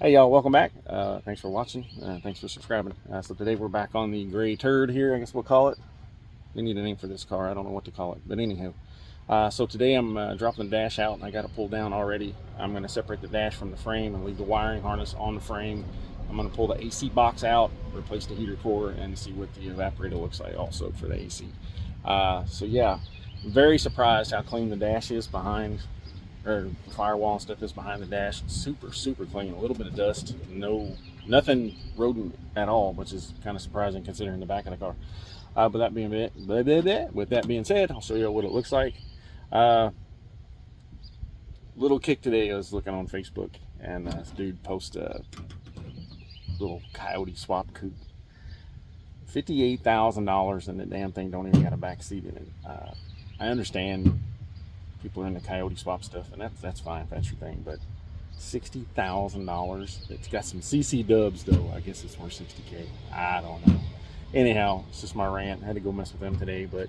Hey y'all, welcome back. Thanks for watching. Thanks for subscribing. So today we're back on the gray turd here, I guess we'll call it. We need a name for this car. I don't know what to call it, but anyhow. So today I'm dropping the dash out and I got it pulled down already. I'm going to separate the dash from the frame and leave the wiring harness on the frame. I'm going to pull the AC box out, replace the heater core, and see what the evaporator looks like also for the AC. So yeah, very surprised how clean the dash is behind, or the firewall and stuff is behind the dash. Super clean. A little bit of dust, nothing rodent at all, which is kind of surprising considering the back of the car. But with that being said, I'll show you what it looks like. Little kick today. I was looking on Facebook and this dude posted a little coyote swap coupe. $58,000 and the damn thing don't even got a back seat in it. I understand people are into coyote swap stuff, and that's fine if that's your thing, but $60,000. It's got some CC dubs though. I guess it's worth 60K. I don't know. Anyhow, it's just my rant. I had to go mess with them today, but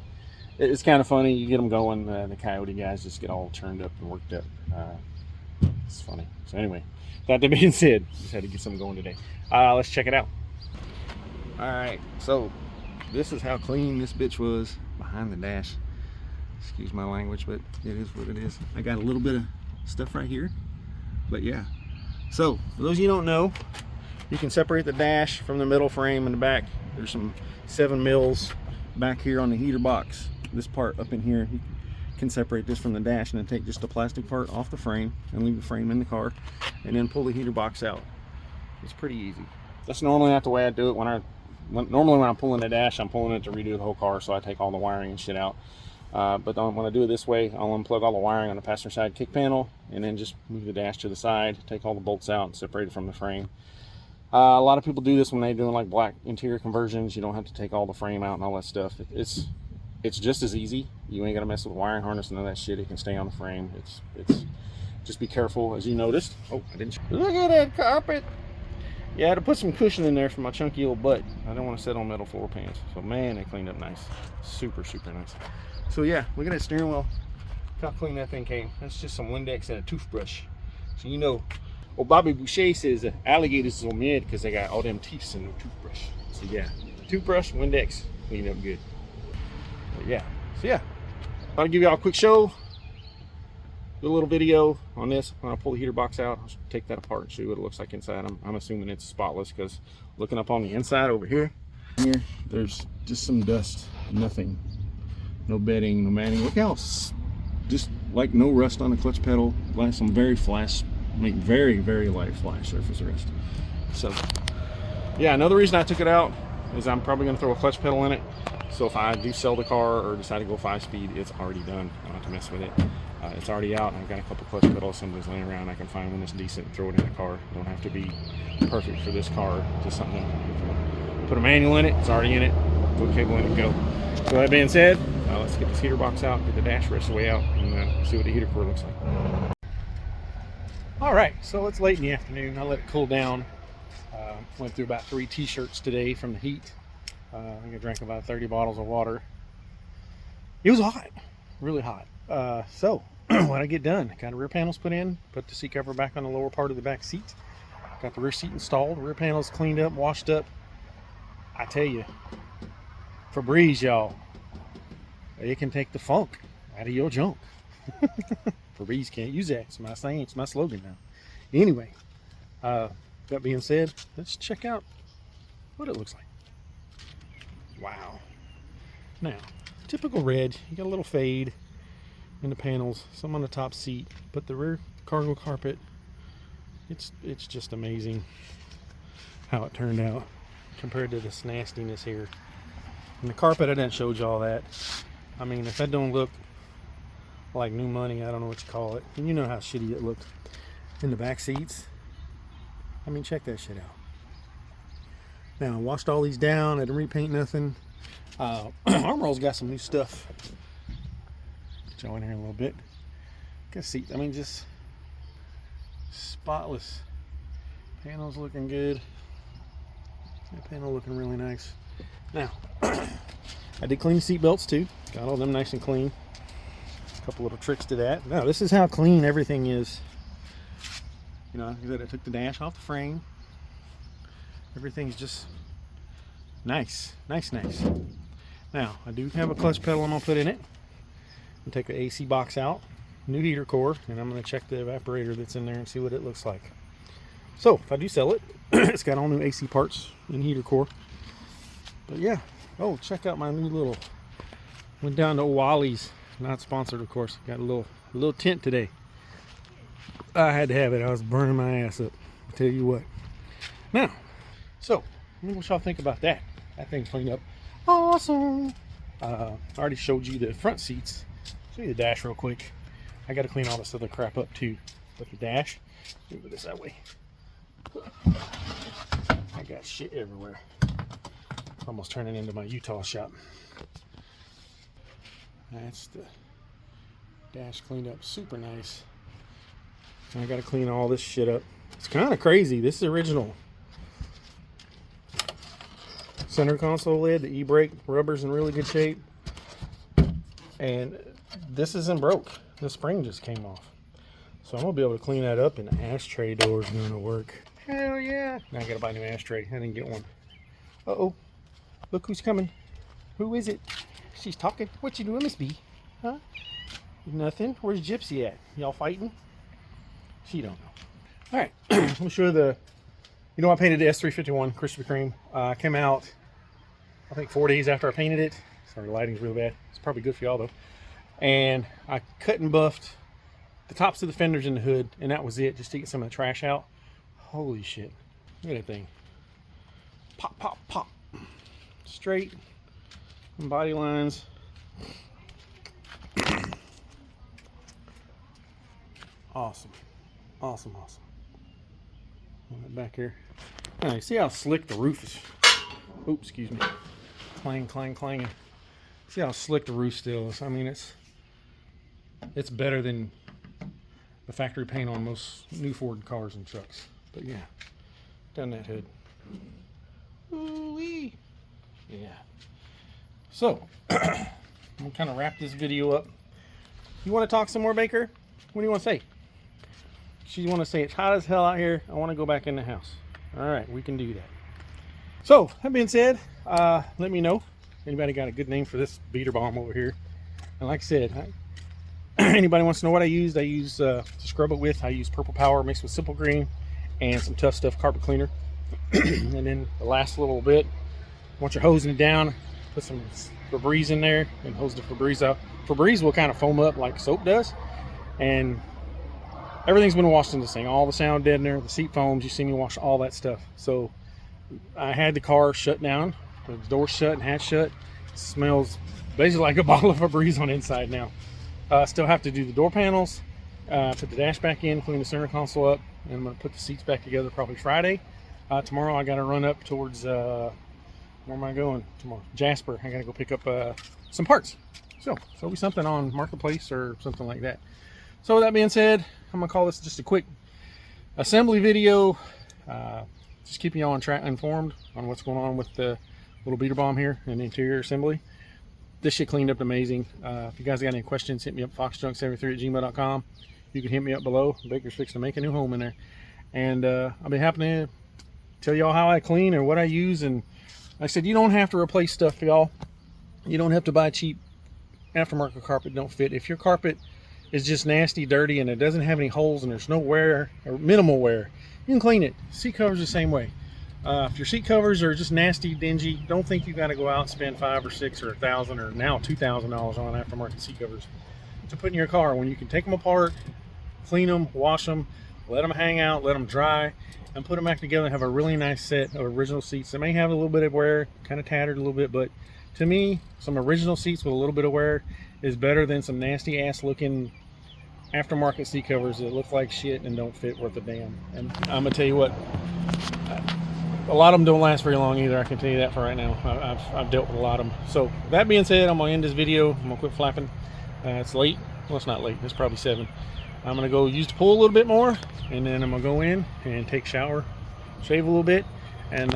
it's kind of funny. You get them going, the coyote guys just get all turned up and worked up. It's funny. So anyway, that being said, just had to get something going today. Let's check it out. All right, so this is how clean this bitch was behind the dash. Excuse my language, but it is what it is. I got a little bit of stuff right here, but yeah. So for those of you who don't know, you can separate the dash from the middle frame and the back. There's some 7 mils back here on the heater box. This part up in here, you can separate this from the dash and then take just the plastic part off the frame and leave the frame in the car, and then pull the heater box out. It's pretty easy. That's normally not the way I do it. Normally when I'm pulling the dash, I'm pulling it to redo the whole car, so I take all the wiring and shit out. But when I do it this way, I'll unplug all the wiring on the passenger side kick panel and then just move the dash to the side, take all the bolts out and separate it from the frame. A lot of people do this when they're doing like black interior conversions. You don't have to take all the frame out and all that stuff. It's just as easy. You ain't got to mess with the wiring harness and all that shit. It can stay on the frame. It's just be careful, as you noticed. Oh, I didn't. Look at that carpet. Yeah, I had to put some cushion in there for my chunky old butt. I don't want to sit on metal floor pans. So man, they cleaned up nice. Super nice. So yeah, look at that steering wheel. Look how clean that thing came. That's just some Windex and a toothbrush. So you know, well, Bobby Boucher says alligators is on mad because they got all them teeth in their toothbrush. So yeah, toothbrush, Windex, clean up good. But yeah, so yeah, I'll give y'all a quick show. Do a little video on this. When I pull the heater box out, I'll take that apart and show you what it looks like inside. I'm assuming it's spotless because looking up on the inside over here, there's just some dust, nothing. No bedding, no matting. Look how, just like no rust on the clutch pedal, like some very light flash surface rust. So yeah, another reason I took it out is I'm probably going to throw a clutch pedal in it. So if I do sell the car or decide to go 5-speed, it's already done. I don't have to mess with it. It's already out. I've got a couple clutch pedal assemblies laying around. I can find one that's decent and throw it in the car. It don't have to be perfect for this car. Just something. Put a manual in it. It's already in it. Put a cable in it. Go. So that being said, let's get this heater box out, get the dash rest of the way out, and see what the heater core looks like. All right, so it's late in the afternoon. I let it cool down. Went through about 3 t-shirts today from the heat. I think I drank about 30 bottles of water. It was hot, really hot. So when I get done, got the rear panels put in, put the seat cover back on the lower part of the back seat. Got the rear seat installed, rear panels cleaned up, washed up. I tell you, Febreze, y'all, it can take the funk out of your junk. Febreze can't use that. It's my saying. It's my slogan now. Anyway, that being said, let's check out what it looks like. Wow. Now, typical red. You got a little fade in the panels, some on the top seat, but the rear cargo carpet, it's just amazing how it turned out compared to this nastiness here. And the carpet, I didn't show you all that. I mean, if that don't look like new money, I don't know what you call it. And you know how shitty it looked in the back seats. I mean, check that shit out. Now, I washed all these down. I didn't repaint nothing. Armorall's got some new stuff. Show in here a little bit. Got seat. I mean, just spotless. Panels looking good. That panel looking really nice. Now, I did clean the seat belts too. Got all them nice and clean. A couple little tricks to that. Now, this is how clean everything is You know, like I said, I took the dash off the frame. Everything's just nice. Now, I do have a clutch pedal I'm going to put in it. I'll take the AC box out, new heater core, and I'm going to check the evaporator that's in there and see what it looks like. So, if I do sell it, it's got all new AC parts and heater core. But yeah, oh, check out my new little, went down to Wally's, not sponsored of course, got a little tent today. I had to have it, I was burning my ass up, I'll tell you what. Now, so, what y'all think about that? That thing cleaned up awesome. I already showed you the front seats. Show you the dash real quick. I got to clean all this other crap up too. But the dash, move this that way. I got shit everywhere. Almost turning into my Utah shop. That's the dash cleaned up super nice. And I got to clean all this shit up. It's kind of crazy. This is original. Center console lid, the e-brake rubber's in really good shape, and this isn't broke. The spring just came off, so I'm gonna be able to clean that up, and the ashtray door's gonna work. Hell yeah! Now I gotta buy a new ashtray. I didn't get one. Uh-oh, look who's coming. Who is it? She's talking. What you doing, Miss B? Huh? Nothing. Where's Gypsy at? Y'all fighting? She don't know. All right, let me show you the. You know, I painted the S351 Krispy Kreme. Came out, I think 4 days after I painted it. Sorry, the lighting's really bad. It's probably good for y'all though. And I cut and buffed the tops of the fenders in the hood, and that was it, just to get some of the trash out. Holy shit. Look at that thing. Pop, pop, pop. Straight. Body lines. Awesome. Awesome, awesome. Back here. Now, you see how slick the roof is? Oops, excuse me. Clang, clang, clanging. See how slick the roof still is? I mean, it's better than the factory paint on most new Ford cars and trucks. But yeah, down that hood. Ooh-wee. Yeah. So, I'm gonna kind of wrap this video up. You want to talk some more, Baker? What do you want to say? She want to say it's hot as hell out here. I want to go back in the house. All right, we can do that. So that being said, let me know. Anybody got a good name for this beater bomb over here? And like I said, anybody wants to know what I used? I use to scrub it with. I use Purple Power mixed with Simple Green and some Tough Stuff carpet cleaner. And then the last little bit, once you're hosing it down, put some Febreze in there and hose the Febreze out. Febreze will kind of foam up like soap does, and everything's been washed in this thing. All the sound deadener, the seat foams, you see me wash all that stuff. So I had the car shut down, the door shut and hatch shut. It smells basically like a bottle of Febreze on the inside now. Still have to do the door panels, put the dash back in, clean the center console up, and I'm going to put the seats back together probably Friday. Tomorrow I got to run up towards, where am I going tomorrow? Jasper. I got to go pick up some parts. So there'll be something on Marketplace or something like that. So with that being said, I'm gonna call this just a quick assembly video. Just keeping y'all informed on what's going on with the little beater bomb here and the interior assembly. This shit cleaned up amazing. If you guys got any questions, hit me up, foxjunk73@gmail.com. You can hit me up below. Baker's fixing to make a new home in there. And I'll be happy to tell y'all how I clean or what I use. And like I said, you don't have to replace stuff, y'all. You don't have to buy cheap aftermarket carpet don't fit. If your carpet is just nasty, dirty, and it doesn't have any holes and there's no wear or minimal wear, you can clean it. Seat covers the same way. If your seat covers are just nasty, dingy, don't think you got to go out and spend $5 or $6 or $1,000 or now $2,000 on aftermarket seat covers to put in your car when you can take them apart, clean them, wash them, let them hang out, let them dry, and put them back together and have a really nice set of original seats. They may have a little bit of wear, kind of tattered a little bit, but to me, some original seats with a little bit of wear is better than some nasty ass looking aftermarket seat covers that look like shit and don't fit worth a damn. And I'm gonna tell you what, a lot of them don't last very long either. I can tell you that for right now. I've dealt with a lot of them. So that being said, I'm gonna end this video. I'm gonna quit flapping. It's late. Well, it's not late. It's probably 7. I'm gonna go use the pool a little bit more, and then I'm gonna go in and take a shower, shave a little bit, and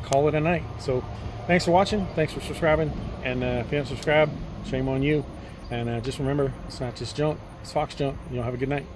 call it a night. So thanks for watching. Thanks for subscribing. And if you haven't subscribed, shame on you. And just remember, it's not just junk. It's Fox Junk. Y'all have a good night.